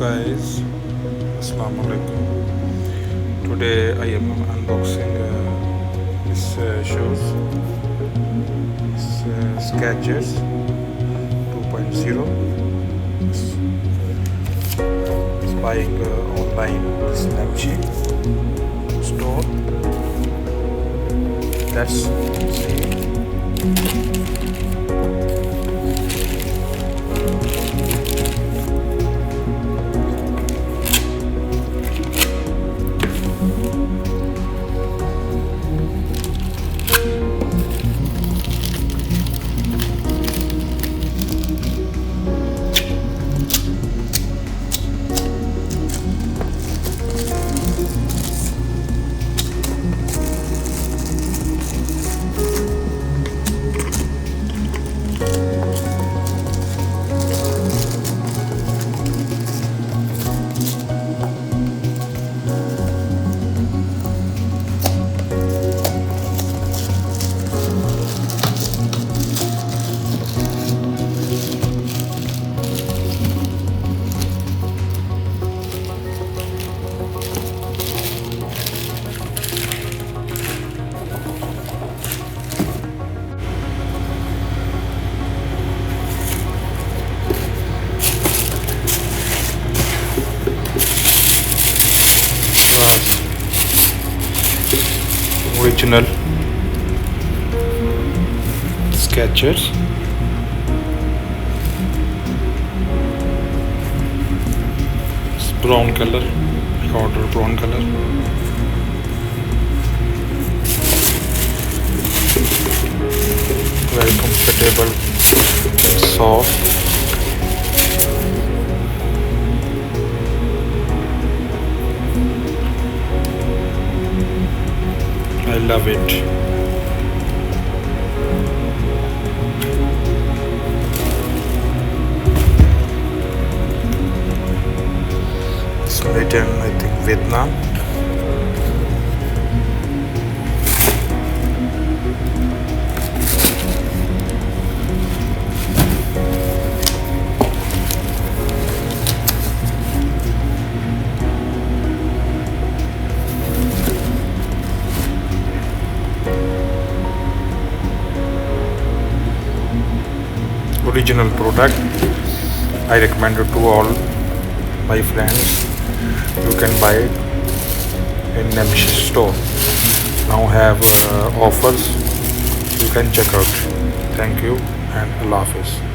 guys, Assalamu alaikum. Today I am unboxing this shoes. It's Skechers 2.0. It's buying online Snapchat store. Let's see. Original Skechers. It's brown color. I ordered brown color. Very comfortable, soft. I love it. It's made in, I think, Vietnam. Original product. I recommend it to all my friends. You can buy it in Nemesis store. Now have offers. You can check out. Thank you and Allah Hafiz.